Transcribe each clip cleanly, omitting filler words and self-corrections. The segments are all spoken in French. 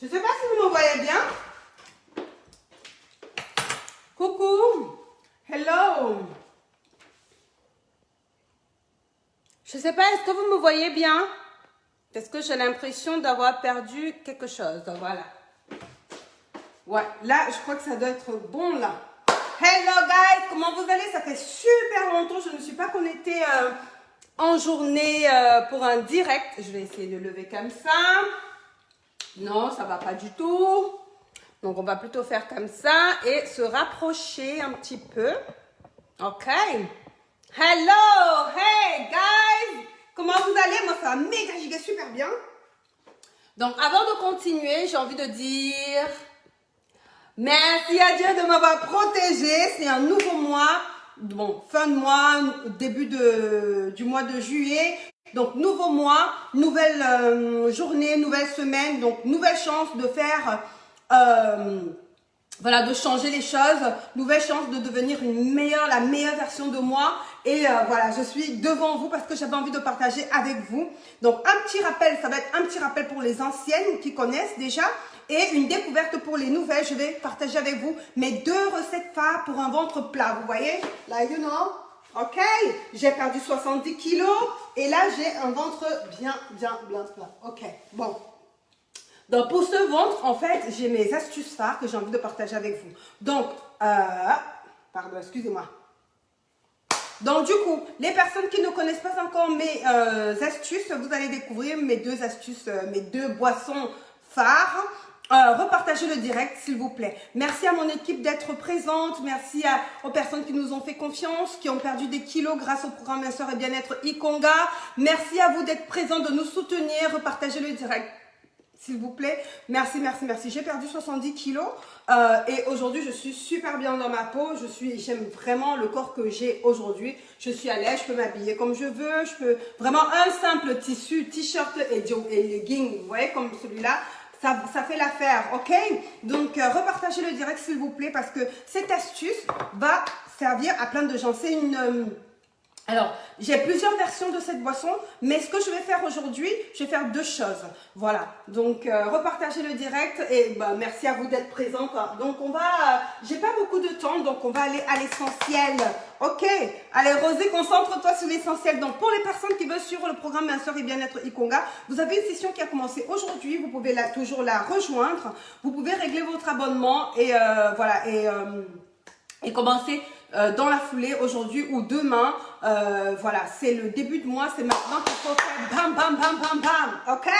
Je ne sais pas si vous me voyez bien. Coucou. Hello. Je ne sais pas, est-ce que vous me voyez bien? Est-ce que j'ai l'impression d'avoir perdu quelque chose? Voilà. Ouais, là, je crois que ça doit être bon, là. Hello, guys. Comment vous allez? Ça fait super longtemps. Je ne me suis pas connectée en journée pour un direct. Je vais essayer de lever comme ça. Non, ça ne va pas du tout. Donc, on va plutôt faire comme ça et se rapprocher un petit peu. OK. Hello. Hey, guys. Comment vous allez? Moi, ça va méga giga super bien. Donc, avant de continuer, j'ai envie de dire merci à Dieu de m'avoir protégé. C'est un nouveau mois. Bon, fin de mois, début du mois de juillet. Donc, nouveau mois, nouvelle journée, nouvelle semaine. Donc, nouvelle chance de faire, voilà, de changer les choses. Nouvelle chance de devenir la meilleure version de moi. Et voilà, je suis devant vous parce que j'avais envie de partager avec vous. Donc, un petit rappel, ça va être un petit rappel pour les anciennes qui connaissent déjà. Et une découverte pour les nouvelles. Je vais partager avec vous mes 2 recettes phares pour un ventre plat. Vous voyez? Là, you know. OK? J'ai perdu 70 kilos. Et là, j'ai un ventre bien plat. OK. Bon. Donc, pour ce ventre, en fait, j'ai mes astuces phares que j'ai envie de partager avec vous. Donc, pardon, excusez-moi. Donc, du coup, les personnes qui ne connaissent pas encore mes astuces, vous allez découvrir mes 2 astuces, mes 2 boissons phares. Repartagez le direct, s'il vous plaît. Merci à mon équipe d'être présente. Merci aux personnes qui nous ont fait confiance, qui ont perdu des kilos grâce au programme Minceur et Bien-être Ikonga. Merci à vous d'être présents, de nous soutenir. Repartagez le direct, s'il vous plaît. Merci, merci, merci. J'ai perdu 70 kilos et aujourd'hui, je suis super bien dans ma peau. J'aime vraiment le corps que j'ai aujourd'hui. Je suis à l'aise, je peux m'habiller comme je veux. Je peux vraiment un simple tissu, t-shirt et legging, vous voyez, comme celui-là. Ça fait l'affaire, ok? Donc, repartagez le direct, s'il vous plaît, parce que cette astuce va servir à plein de gens. C'est une... Alors, j'ai plusieurs versions de cette boisson, mais ce que je vais faire aujourd'hui, je vais faire 2 choses. Voilà, donc repartagez le direct et bah, merci à vous d'être présents. Donc, j'ai pas beaucoup de temps, donc on va aller à l'essentiel. Ok, allez Rosée, concentre-toi sur l'essentiel. Donc, pour les personnes qui veulent suivre le programme Minceur et Bien-être Ikonga, vous avez une session qui a commencé aujourd'hui. Vous pouvez toujours la rejoindre. Vous pouvez régler votre abonnement et voilà, et commencer dans la foulée aujourd'hui ou demain. Voilà, c'est le début de mois, c'est maintenant qu'il faut faire bam, bam, bam, bam, bam. Ok?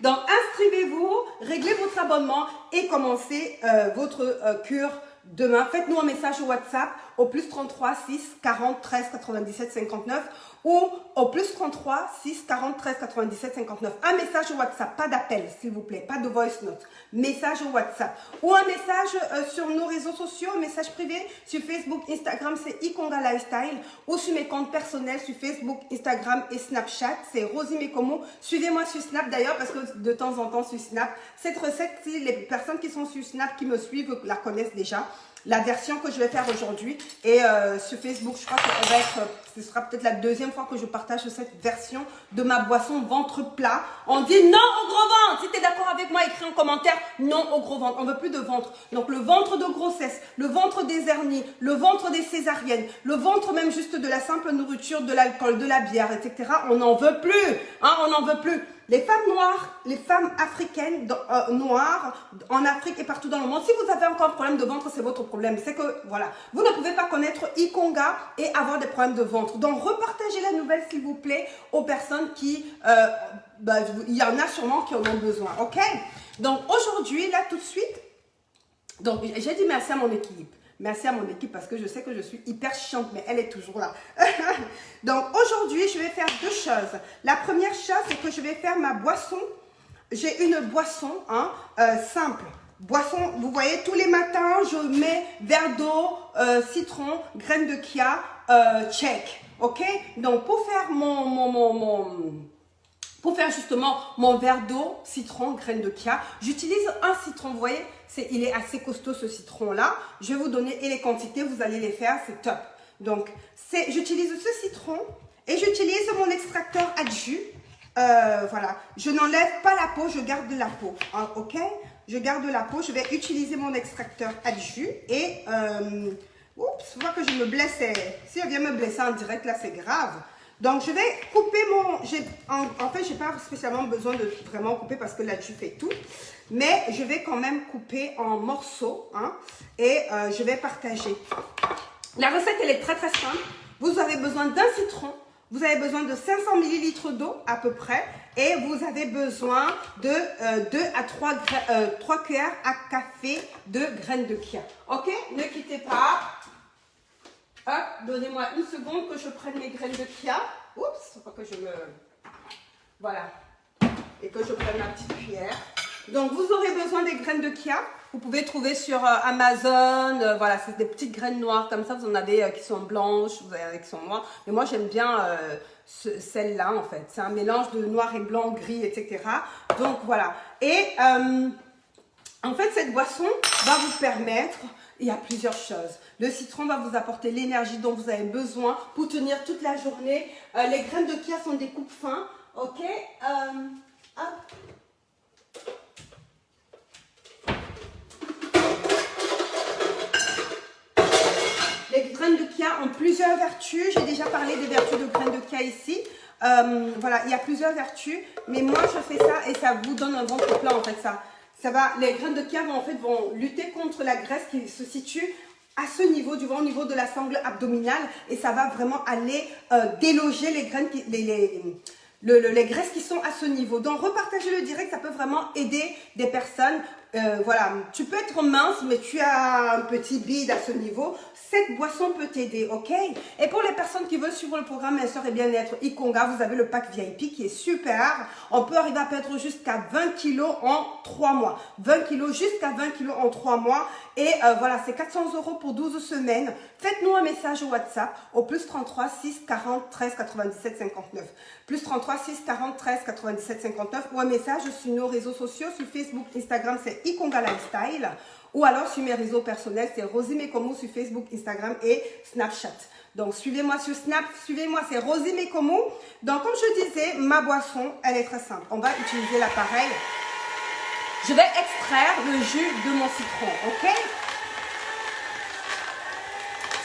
Donc, inscrivez-vous, réglez votre abonnement et commencez votre cure demain. Faites-nous un message au WhatsApp au plus 33 6 40 13 97 59 ou au plus 33 6 40 13 97 59. Un message au WhatsApp, pas d'appel s'il vous plaît, pas de voice note. Message au WhatsApp ou un message sur nos réseaux sociaux, un message privé sur Facebook, Instagram, c'est Ikonga Lifestyle ou sur mes comptes personnels sur Facebook, Instagram et Snapchat, c'est Rosie Mekomo. Suivez-moi sur Snap d'ailleurs parce que de temps en temps sur Snap, cette recette, si les personnes qui sont sur Snap qui me suivent la connaissent déjà. La version que je vais faire aujourd'hui et sur Facebook, je crois que ce sera peut-être la 2e fois que je partage cette version de ma boisson ventre plat. On dit non au gros ventre. Si tu es d'accord avec moi, écris en commentaire non au gros ventre. On veut plus de ventre. Donc le ventre de grossesse, le ventre des hernies, le ventre des césariennes, le ventre même juste de la simple nourriture, de l'alcool, de la bière, etc. On n'en veut plus. Hein, on n'en veut plus. Les femmes noires, les femmes africaines noires en Afrique et partout dans le monde, si vous avez encore un problème de ventre, c'est votre problème. C'est que, voilà, vous ne pouvez pas connaître Ikonga et avoir des problèmes de ventre. Donc, repartagez la nouvelle, s'il vous plaît, aux personnes qui, il y en a sûrement qui en ont besoin, ok? Donc, aujourd'hui, là, tout de suite, donc, j'ai dit merci à mon équipe. Merci à mon équipe parce que je sais que je suis hyper chiante, mais elle est toujours là. Donc, aujourd'hui, je vais faire 2 choses. La première chose, c'est que je vais faire ma boisson. J'ai une boisson simple. Boisson, vous voyez, tous les matins, je mets verre d'eau, citron, graines de chia, check. Ok? Donc, pour faire pour faire justement mon verre d'eau, citron, graines de chia, j'utilise un citron, vous voyez, il est assez costaud ce citron-là. Je vais vous donner et les quantités, vous allez les faire, c'est top. Donc, j'utilise ce citron et j'utilise mon extracteur à jus. Voilà, je n'enlève pas la peau, je garde la peau, hein, ok? Je garde la peau, je vais utiliser mon extracteur à jus et... oups, faut pas que je me blesse, si elle vient me blesser en direct, là, c'est grave. Donc, je vais couper mon... En fait, je n'ai pas spécialement besoin de vraiment couper parce que la jus fait tout. Mais je vais quand même couper en morceaux, hein, et je vais partager. La recette, elle est très, très simple. Vous avez besoin d'un citron. Vous avez besoin de 500 ml d'eau à peu près et vous avez besoin de 2 à 3 cuillères à café de graines de chia. Ok, ne quittez pas. Hop, donnez-moi une seconde que je prenne mes graines de chia. Oups, faut pas que je me... Voilà. Et que je prenne ma petite cuillère. Donc, vous aurez besoin des graines de chia. Vous pouvez trouver sur Amazon, voilà, c'est des petites graines noires comme ça. Vous en avez qui sont blanches, vous avez qui sont noires. Mais moi, j'aime bien celle-là, en fait. C'est un mélange de noir et blanc, gris, etc. Donc, voilà. Et en fait, cette boisson va vous permettre, il y a plusieurs choses. Le citron va vous apporter l'énergie dont vous avez besoin pour tenir toute la journée. Les graines de chia sont des coupes fins, ok. Hop. Les graines de chia ont plusieurs vertus. J'ai déjà parlé des vertus de graines de chia ici. Voilà, il y a plusieurs vertus. Mais moi, je fais ça et ça vous donne un ventre plat, en fait. Ça va, les graines de chia vont lutter contre la graisse qui se situe à ce niveau du ventre, au niveau de la sangle abdominale. Et ça va vraiment aller déloger les graines, les graisses qui sont à ce niveau. Donc, repartager le direct, ça peut vraiment aider des personnes. Voilà, tu peux être mince, mais tu as un petit bide à ce niveau. Cette boisson peut t'aider, ok? Et pour les personnes qui veulent suivre le programme Minceur et Bien-être Ikonga, vous avez le pack VIP qui est super. On peut arriver à perdre jusqu'à 20 kg en 3 mois. 20 kg jusqu'à 20 kg en 3 mois. Et voilà, c'est 400 € pour 12 semaines. Faites-nous un message au WhatsApp au plus 33 6 40 13 97 59. Plus 33 6 40 13 97 59 ou un message sur nos réseaux sociaux, sur Facebook, Instagram, c'est Ikonga Lifestyle. Ou alors sur mes réseaux personnels, c'est Rosie Mekomo sur Facebook, Instagram et Snapchat. Donc suivez-moi sur Snap, suivez-moi, c'est Rosie Mekomo. Donc comme je disais, ma boisson, elle est très simple. On va utiliser l'appareil. Je vais extraire le jus de mon citron, ok?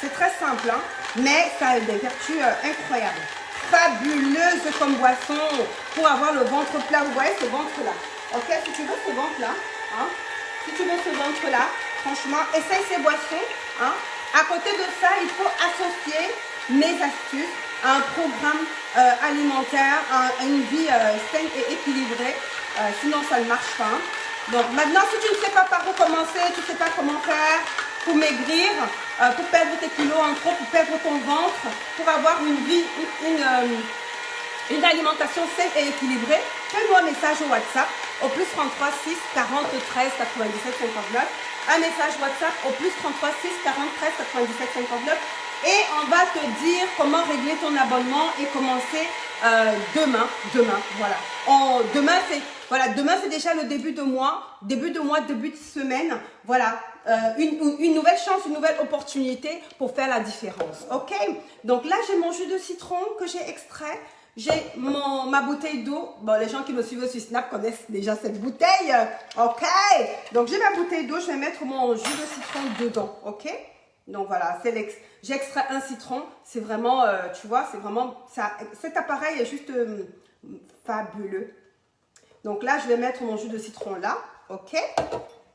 C'est très simple, hein? Mais ça a des vertus incroyables. Fabuleuse comme boisson pour avoir le ventre plat. Vous voyez ce ventre-là? Ok, si tu veux ce ventre-là, hein? Si tu veux ce ventre-là, franchement, essaye ces boissons. Hein. À côté de ça, il faut associer mes astuces à un programme alimentaire, à une vie saine et équilibrée. Sinon, ça ne marche pas. Hein. Donc maintenant, si tu ne sais pas par où commencer, tu ne sais pas comment faire pour maigrir, pour perdre tes kilos en trop, pour perdre ton ventre, pour avoir une vie, une alimentation saine et équilibrée, fais-moi un message au WhatsApp au plus 33 6 40 13 97 59. Un message WhatsApp au plus 33 6 40 13 97 59. Et on va te dire comment régler ton abonnement et commencer demain, voilà. Demain c'est déjà le début de mois, début de semaine. Voilà, une nouvelle chance, une nouvelle opportunité pour faire la différence. Ok, donc là j'ai mon jus de citron que j'ai extrait. J'ai ma bouteille d'eau. Bon, les gens qui me suivent sur Snap connaissent déjà cette bouteille. Ok. Donc, j'ai ma bouteille d'eau. Je vais mettre mon jus de citron dedans. Ok. Donc, voilà. J'extrais un citron. C'est vraiment, tu vois, c'est vraiment... cet appareil est juste fabuleux. Donc, là, je vais mettre mon jus de citron là. Ok.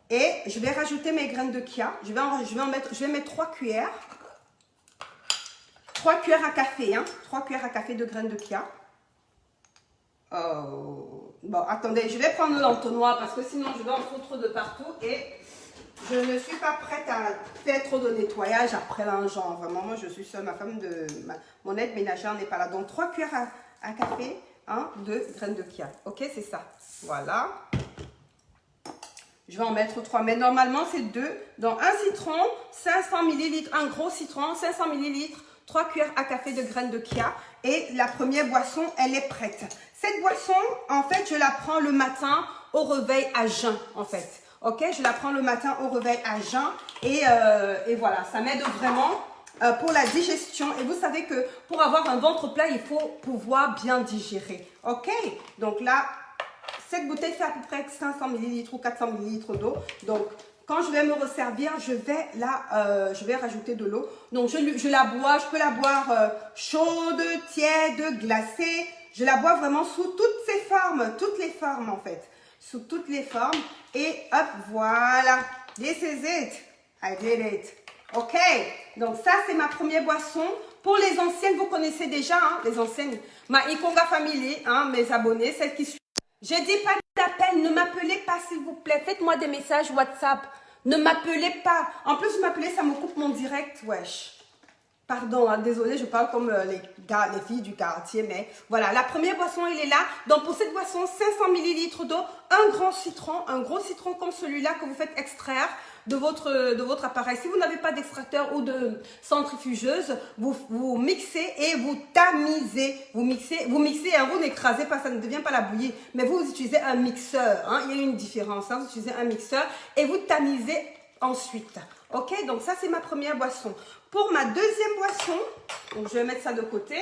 Et je vais rajouter mes graines de chia. Je vais mettre 3 cuillères. 3 cuillères à café, hein. 3 cuillères à café de graines de chia. Bon, attendez, je vais prendre l'entonnoir parce que sinon je vais en foutre de partout et je ne suis pas prête à faire trop de nettoyage après linge. Vraiment, moi je suis seule, ma femme mon aide ménagère n'est pas là. Donc 3 cuillères à café, hein, de graines de chia. Ok, c'est ça. Voilà. Je vais en mettre 3, mais normalement c'est 2. Donc un citron, 500 ml, un gros citron, 500 ml. 3 cuillères à café de graines de chia et la première boisson, elle est prête. Cette boisson, en fait, je la prends le matin au réveil à jeun, en fait. Ok, je la prends le matin au réveil à jeun et voilà, ça m'aide vraiment pour la digestion. Et vous savez que pour avoir un ventre plat, il faut pouvoir bien digérer. Ok? Donc là, cette bouteille fait à peu près 500 ml ou 400 ml d'eau. Donc, quand je vais me resservir, je vais rajouter de l'eau. Donc, je la bois. Je peux la boire chaude, tiède, glacée. Je la bois vraiment sous toutes ses formes. Toutes les formes, en fait. Sous toutes les formes. Et hop, voilà. This is it. I did it. Ok, donc ça c'est ma première boisson. Pour les anciennes, vous connaissez déjà, hein, les anciennes, ma Ikonga Family, hein, mes abonnés, celles qui suivent. J'ai dit pas d'appel, ne m'appelez pas s'il vous plaît, faites-moi des messages WhatsApp. Ne m'appelez pas. En plus, vous m'appelez, ça me coupe mon direct, wesh. Pardon, hein, désolé, je parle comme les filles du quartier, mais voilà, la première boisson, elle est là. Donc, pour cette boisson, 500 ml d'eau, un grand citron, un gros citron comme celui-là que vous faites extraire de votre appareil. Si vous n'avez pas d'extracteur ou de centrifugeuse, vous mixez et vous tamisez. Vous mixez, hein, vous n'écrasez pas, ça ne devient pas la bouillie, mais vous utilisez un mixeur. Hein, il y a une différence, hein, vous utilisez un mixeur et vous tamisez ensuite. Ok, donc ça c'est ma première boisson. Pour ma deuxième boisson, donc je vais mettre ça de côté.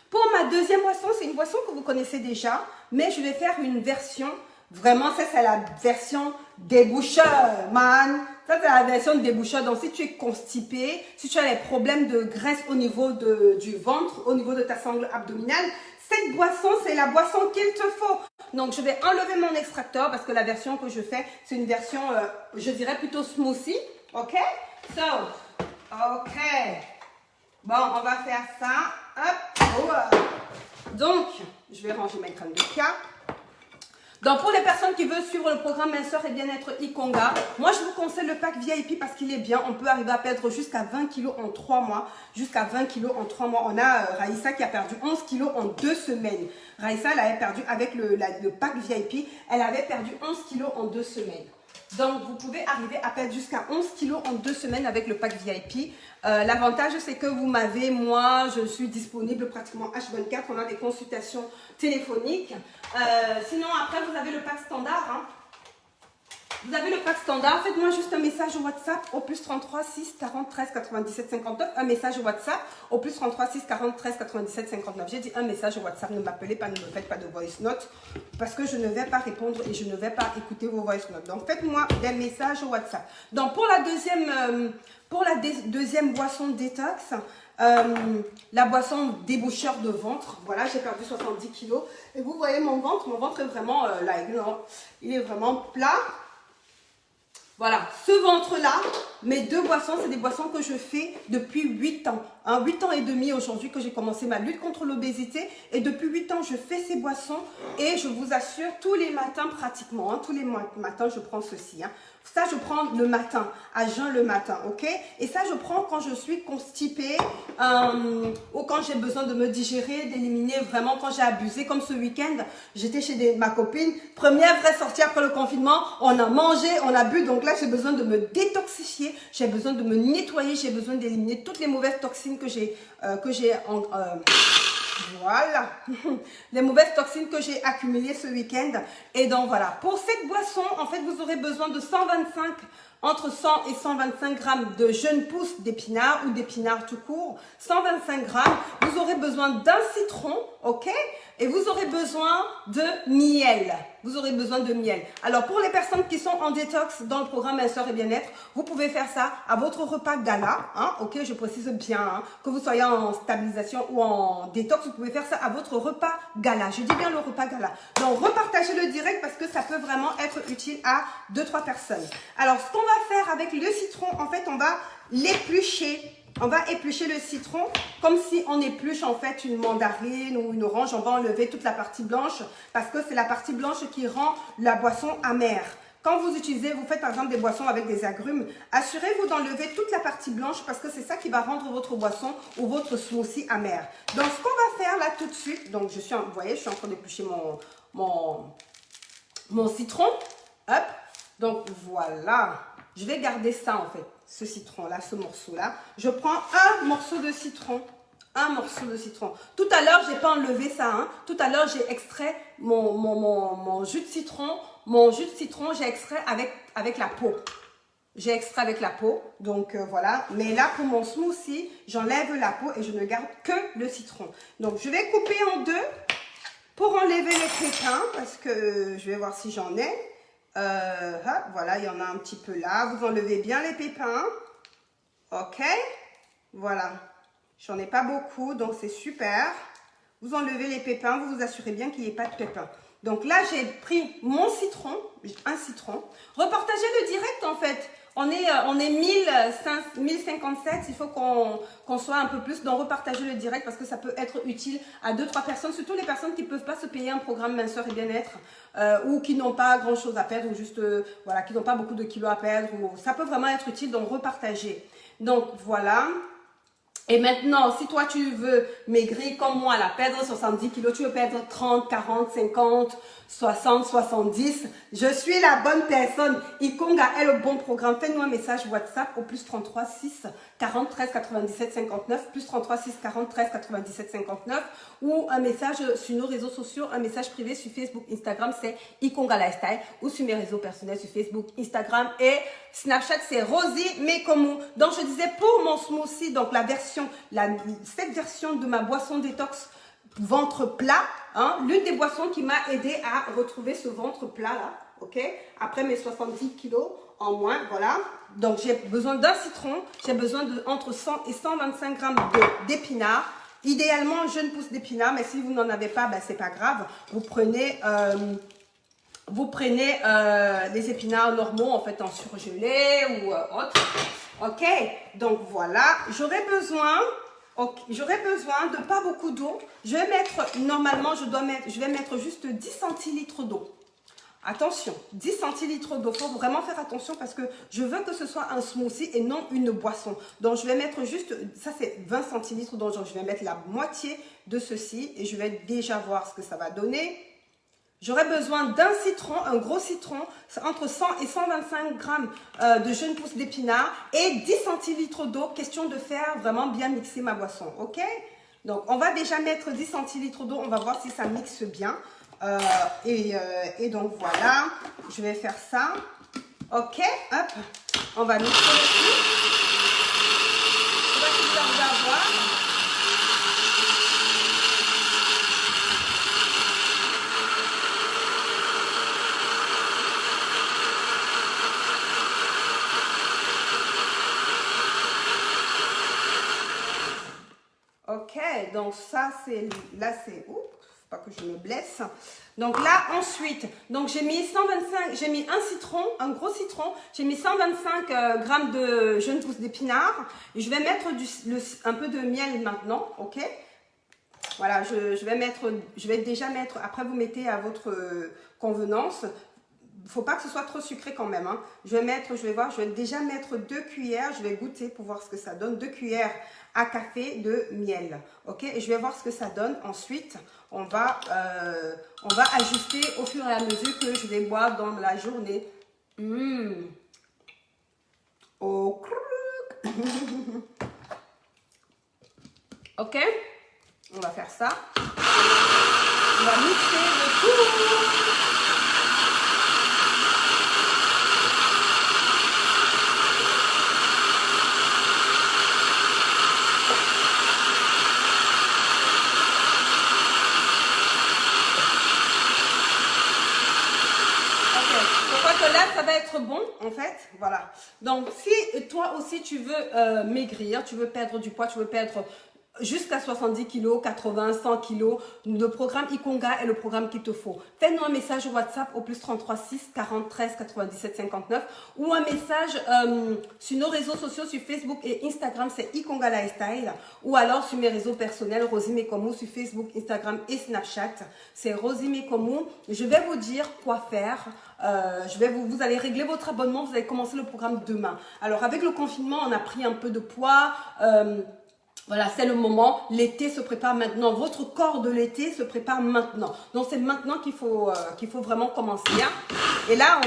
Pour ma deuxième boisson, c'est une boisson que vous connaissez déjà, mais je vais faire une version, vraiment ça c'est la version déboucheur, man. Ça c'est la version déboucheur, donc si tu es constipé, si tu as des problèmes de graisse au niveau du ventre, au niveau de ta sangle abdominale, cette boisson, c'est la boisson qu'il te faut. Donc, je vais enlever mon extracteur parce que la version que je fais, c'est une version, je dirais plutôt smoothie. Ok? So, ok. Bon, on va faire ça. Hop. Oh. Donc, je vais ranger ma crème de cas. Donc, pour les personnes qui veulent suivre le programme Minceur et Bien-être Ikonga, moi, je vous conseille le pack VIP parce qu'il est bien. On peut arriver à perdre jusqu'à 20 kilos en 3 mois. Jusqu'à 20 kilos en 3 mois. On a Raïssa qui a perdu 11 kilos en 2 semaines. Raïssa, elle avait perdu avec le pack VIP, elle avait perdu 11 kilos en 2 semaines. Donc, vous pouvez arriver à perdre jusqu'à 11 kilos en 2 semaines avec le pack VIP. L'avantage, c'est que vous m'avez, moi, je suis disponible pratiquement H24. On a des consultations téléphoniques. Sinon, après, vous avez le pack standard. Hein. Vous avez le pack standard. Faites-moi juste un message WhatsApp au plus 33 6 40 13 97 59. Un message WhatsApp au plus 33 6 40 13 97 59. J'ai dit un message WhatsApp. Ne m'appelez pas, ne me faites pas de voice note parce que je ne vais pas répondre et je ne vais pas écouter vos voice notes. Donc, faites-moi des messages WhatsApp. Donc, pour la deuxième boisson détox, la boisson déboucheur de ventre. Voilà, j'ai perdu 70 kilos. Et vous voyez mon ventre est vraiment là. Il est vraiment plat. Voilà, ce ventre-là, mes deux boissons, c'est des boissons que je fais depuis 8 ans. 8 ans et demi aujourd'hui que j'ai commencé ma lutte contre l'obésité. Et depuis 8 ans, je fais ces boissons. Et je vous assure, tous les matins pratiquement, tous les matins, je prends ceci. Ça, je prends le matin, à jeun le matin, ok? Et ça, je prends quand je suis constipée ou quand j'ai besoin de me digérer, d'éliminer vraiment quand j'ai abusé. Comme ce week-end, j'étais chez ma copine. Première vraie sortie après le confinement. On a mangé, on a bu. Donc là, j'ai besoin de me détoxifier. J'ai besoin de me nettoyer. J'ai besoin d'éliminer toutes les mauvaises toxines que j'ai voilà, les mauvaises toxines que j'ai accumulées ce week-end. Et donc voilà, pour cette boisson, en fait, vous aurez besoin de entre 100 et 125 grammes de jeunes pousses d'épinards ou d'épinards tout court. 125 grammes. Vous aurez besoin d'un citron, ok? Et vous aurez besoin de miel. Vous aurez besoin de miel. Alors, pour les personnes qui sont en détox dans le programme Minceur et Bien-être, vous pouvez faire ça à votre repas gala. Ok, je précise bien, que vous soyez en stabilisation ou en détox, vous pouvez faire ça à votre repas gala. Je dis bien le repas gala. Donc, repartagez le direct parce que ça peut vraiment être utile à 2-3 personnes. Alors, ce qu'on va faire avec le citron, en fait, on va l'éplucher. On va éplucher le citron comme si on épluche en fait une mandarine ou une orange. On va enlever toute la partie blanche parce que c'est la partie blanche qui rend la boisson amère. Quand vous faites par exemple des boissons avec des agrumes, assurez-vous d'enlever toute la partie blanche parce que c'est ça qui va rendre votre boisson ou votre smoothie amer. Donc ce qu'on va faire là tout de suite, donc vous voyez, je suis en train d'éplucher mon citron. Hop, donc voilà, je vais garder ça en fait. Ce citron-là, ce morceau-là. Je prends un morceau de citron. Un morceau de citron. Tout à l'heure, je n'ai pas enlevé ça. Tout à l'heure, j'ai extrait mon jus de citron. Mon jus de citron, j'ai extrait avec la peau. J'ai extrait avec la peau, donc voilà. Mais là, pour mon smoothie, j'enlève la peau et je ne garde que le citron. Donc, je vais couper en deux pour enlever les pépins, parce que je vais voir si j'en ai. Voilà, il y en a un petit peu là. Vous enlevez bien les pépins. Ok, voilà. J'en ai pas beaucoup, donc c'est super. Vous enlevez les pépins, vous vous assurez bien qu'il n'y ait pas de pépins. Donc là, j'ai pris mon citron, un citron. Repartagez le direct en fait. On est 1057, il faut qu'on soit un peu plus. Donc repartagez le direct parce que ça peut être utile à 2-3 personnes, surtout les personnes qui ne peuvent pas se payer un programme minceur et bien-être ou qui n'ont pas grand chose à perdre ou juste voilà, qui n'ont pas beaucoup de kilos à perdre. Ça peut vraiment être utile, donc repartagez. Donc voilà. Et maintenant, si toi tu veux maigrir comme moi, là, perdre 70 kilos, tu veux perdre 30, 40, 50, 60, 70, je suis la bonne personne. Ikonga est le bon programme. Fais-nous un message WhatsApp au plus 33 6 40 13 97 59, plus 33 6 40 13 97 59, ou un message sur nos réseaux sociaux, un message privé sur Facebook, Instagram, c'est Ikonga Lifestyle, ou sur mes réseaux personnels sur Facebook, Instagram et Snapchat, c'est Rosie Mekomu. Donc je disais pour mon smoothie, donc cette version de ma boisson détox ventre plat, hein, l'une des boissons qui m'a aidé à retrouver ce ventre plat là, ok, après mes 70 kilos en moins, voilà. Donc j'ai besoin d'un citron, j'ai besoin de entre 100 et 125 grammes d'épinards. Idéalement, jeune pousse d'épinards, mais si vous n'en avez pas, ben, c'est pas grave. Vous prenez les épinards normaux en fait en surgelé ou autre. Ok, donc voilà, j'aurais besoin de pas beaucoup d'eau. Je vais mettre, normalement, je vais mettre juste 10 centilitres d'eau. Attention, 10 centilitres d'eau. Il faut vraiment faire attention parce que je veux que ce soit un smoothie et non une boisson. Donc, je vais mettre juste, ça c'est 20 centilitres. Donc, je vais mettre la moitié de ceci et je vais déjà voir ce que ça va donner. J'aurai besoin d'un citron, un gros citron, entre 100 et 125 grammes de jeunes pousses d'épinards et 10 centilitres d'eau. Question de faire vraiment bien mixer ma boisson, ok? Donc, on va déjà mettre 10 centilitres d'eau. On va voir si ça mixe bien. Et donc, voilà. Je vais faire ça. Ok, hop. On va mixer le tout. Je sais pas si vous arrivez à voir. Ok, donc ça c'est, là c'est, oups, faut pas que je me blesse. Donc là ensuite, donc j'ai mis 125, j'ai mis un citron, un gros citron, j'ai mis 125 grammes de jeunes pousses d'épinards. Je vais mettre un peu de miel maintenant, ok. Voilà, je vais déjà mettre, après vous mettez à votre convenance. Il ne faut pas que ce soit trop sucré quand même. Hein. Je vais déjà mettre 2 cuillères. Je vais goûter pour voir ce que ça donne. 2 cuillères à café de miel. Ok, et je vais voir ce que ça donne. Ensuite, on va ajuster au fur et à mesure que je vais boire dans la journée. Oh, ok, on va faire ça. On va mixer le tout. Ça va être bon en fait, voilà. Donc si toi aussi tu veux maigrir, tu veux perdre du poids, tu veux perdre jusqu'à 70 kg, 80, 100 kg, le programme Ikonga est le programme qu'il te faut. Fais-nous un message WhatsApp au plus 33 6 40 13 97 59 ou un message sur nos réseaux sociaux, sur Facebook et Instagram, c'est Ikonga Lifestyle, ou alors sur mes réseaux personnels, Rosie Mekomu, sur Facebook, Instagram et Snapchat, c'est Rosie Mekomu. Je vais vous dire quoi faire. Vous allez régler votre abonnement, vous allez commencer le programme demain. Alors avec le confinement, on a pris un peu de poids. Voilà, c'est le moment. L'été se prépare maintenant. Votre corps de l'été se prépare maintenant. Donc c'est maintenant qu'il faut vraiment commencer. Hein. Et là,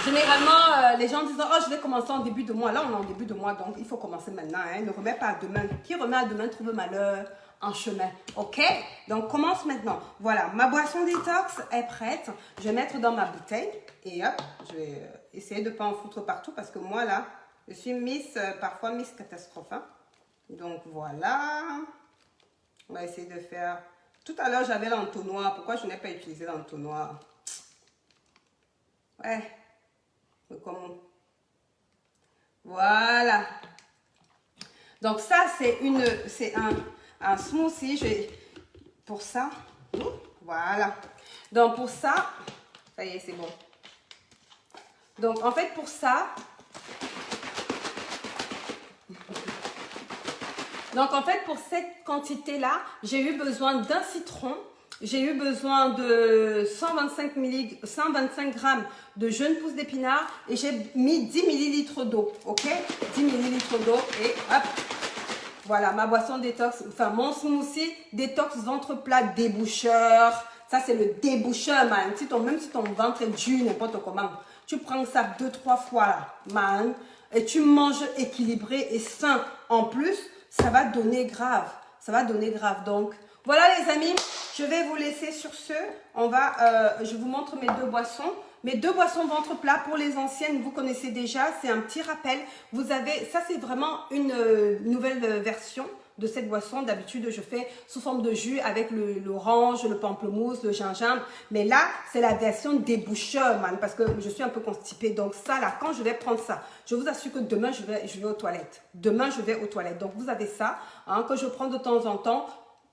généralement, les gens disent oh je vais commencer en début de mois. Là, on est en début de mois, donc il faut commencer maintenant. Hein. Ne remets pas à demain. Qui remet à demain trouve malheur. en chemin. Ok? Donc, commence maintenant. Voilà, ma boisson détox est prête. Je vais mettre dans ma bouteille. Et hop, je vais essayer de ne pas en foutre partout parce que moi, là, je suis parfois Miss Catastrophe. Hein. Donc, voilà. On va essayer de faire... Tout à l'heure, j'avais l'entonnoir. Pourquoi je n'ai pas utilisé l'entonnoir? Ouais. Mais comment? Voilà. Donc, ça, c'est un smoothie. Pour ça, voilà. Donc, pour ça, ça y est, c'est bon. Donc, en fait, pour ça... Donc, en fait, pour cette quantité-là, j'ai eu besoin d'un citron. J'ai eu besoin de 125 grammes de jeunes pousses d'épinards. Et j'ai mis 10 millilitres d'eau. OK? 10 millilitres d'eau. Et hop. Voilà, ma boisson détox. Enfin, mon smoothie détox ventre plat déboucheur. Ça, c'est le déboucheur, man. Même si ton ventre est dur, n'importe comment. Tu prends ça 2-3 fois, là, man. Et tu manges équilibré et sain. En plus, ça va donner grave. Ça va donner grave. Donc, voilà les amis. Je vais vous laisser sur ce. Je vous montre mes deux boissons. Mes deux boissons ventre plat pour les anciennes, vous connaissez déjà. C'est un petit rappel. Vous avez, ça c'est vraiment une nouvelle version de cette boisson. D'habitude, je fais sous forme de jus avec l'orange, le pamplemousse, le gingembre. Mais là, c'est la version déboucheur, man, parce que je suis un peu constipée. Donc ça, là, quand je vais prendre ça, je vous assure que demain, je vais aux toilettes. Demain, je vais aux toilettes. Donc, vous avez ça, hein, que je prends de temps en temps.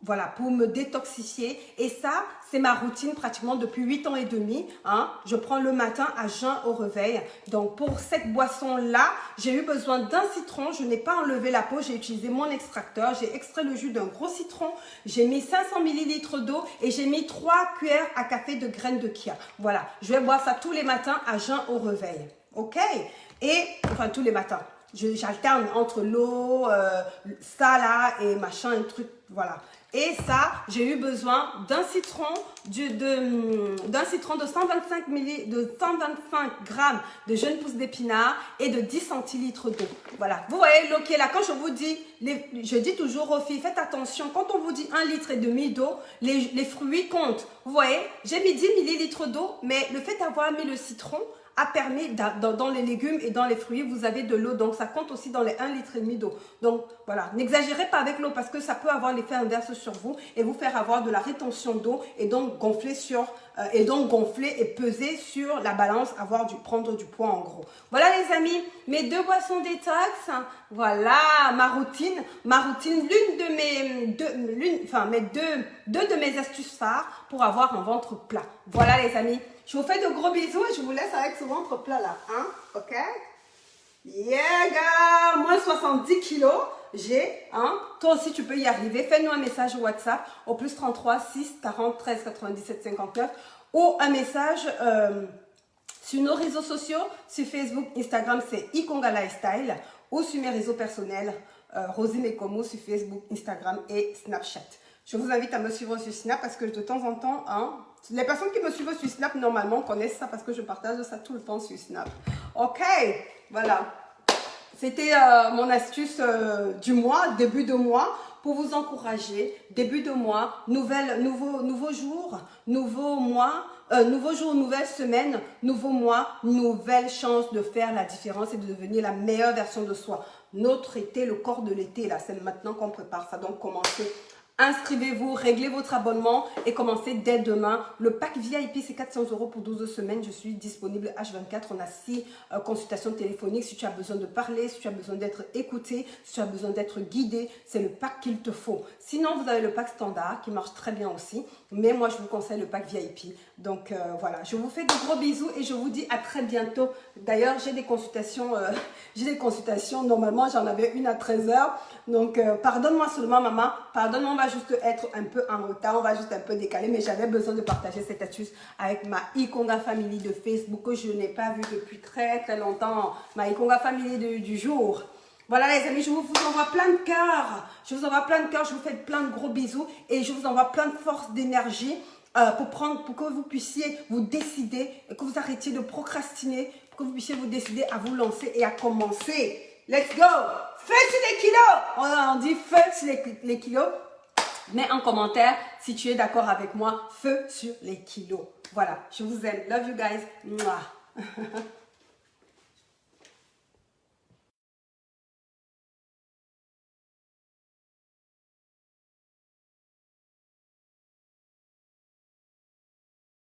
Voilà, pour me détoxifier. Et ça, c'est ma routine pratiquement depuis 8 ans et demi. Hein. Je prends le matin à jeun au réveil. Donc, pour cette boisson-là, j'ai eu besoin d'un citron. Je n'ai pas enlevé la peau. J'ai utilisé mon extracteur. J'ai extrait le jus d'un gros citron. J'ai mis 500 ml d'eau et j'ai mis 3 cuillères à café de graines de chia. Voilà, je vais boire ça tous les matins à jeun au réveil. OK? Et, enfin, tous les matins. J'alterne entre l'eau, ça là et machin, un truc, voilà. Et ça, j'ai eu besoin d'un citron, d'un citron de 125 grammes de jeunes pousses d'épinards et de 10 centilitres d'eau. Voilà. Vous voyez l'eau qui est là. Quand je vous dis, je dis toujours aux filles, faites attention. Quand on vous dit 1,5 litre d'eau, les fruits comptent. Vous voyez, j'ai mis 10 millilitres d'eau, mais le fait d'avoir mis le citron a permis, dans les légumes et dans les fruits, vous avez de l'eau. Donc, ça compte aussi dans les 1,5 litre d'eau. Donc, voilà. N'exagérez pas avec l'eau parce que ça peut avoir l'effet inverse sur vous et vous faire avoir de la rétention d'eau et donc gonfler et peser sur la balance, prendre du poids en gros. Voilà les amis, mes deux boissons détox. Voilà ma routine. Deux de mes astuces phares pour avoir un ventre plat. Voilà les amis. Je vous fais de gros bisous et je vous laisse avec ce ventre plat là. Hein? Ok? Yeah, gars! Moins 70 kilos. J'ai, hein? Toi aussi, tu peux y arriver. Fais-nous un message WhatsApp au plus 33 6 40 13 97 59 ou un message sur nos réseaux sociaux, sur Facebook, Instagram, c'est Ikonga Lifestyle ou sur mes réseaux personnels, Rosie Mekomo sur Facebook, Instagram et Snapchat. Je vous invite à me suivre sur Snap parce que de temps en temps, hein, les personnes qui me suivent sur Snap, normalement, connaissent ça parce que je partage ça tout le temps sur Snap. Ok, voilà. C'était mon astuce du mois, début de mois, pour vous encourager. Début de mois, nouveau jour, nouveau mois, nouveau jour, nouvelle semaine, nouveau mois, nouvelle chance de faire la différence et de devenir la meilleure version de soi. Notre été, le corps de l'été, là, c'est maintenant qu'on prépare ça. Donc, commencez. Inscrivez-vous, réglez votre abonnement et commencez dès demain. Le pack VIP, c'est 400 € pour 12 semaines. Je suis disponible H24. On a 6 consultations téléphoniques. Si tu as besoin de parler, si tu as besoin d'être écouté, si tu as besoin d'être guidé, c'est le pack qu'il te faut. Sinon, vous avez le pack standard qui marche très bien aussi. Mais moi, je vous conseille le pack VIP. Donc, voilà. Je vous fais de gros bisous et je vous dis à très bientôt. D'ailleurs, j'ai des consultations. Normalement, j'en avais une à 13 h. Donc, pardonne-moi seulement, maman. Pardonne-moi, on va juste être un peu en retard. On va juste un peu décaler. Mais j'avais besoin de partager cette astuce avec ma Ikonga Family de Facebook que je n'ai pas vue depuis très, très longtemps. Ma Ikonga Family du jour. Voilà les amis, je vous envoie plein de cœurs. Je vous envoie plein de cœurs. Je vous fais plein de gros bisous. Et je vous envoie plein de force, d'énergie pour que vous puissiez vous décider et que vous arrêtiez de procrastiner. Pour que vous puissiez vous décider à vous lancer et à commencer. Let's go! Feu sur les kilos! On dit feu sur les kilos. Mets en commentaire si tu es d'accord avec moi. Feu sur les kilos. Voilà, je vous aime. Love you guys. Mouah.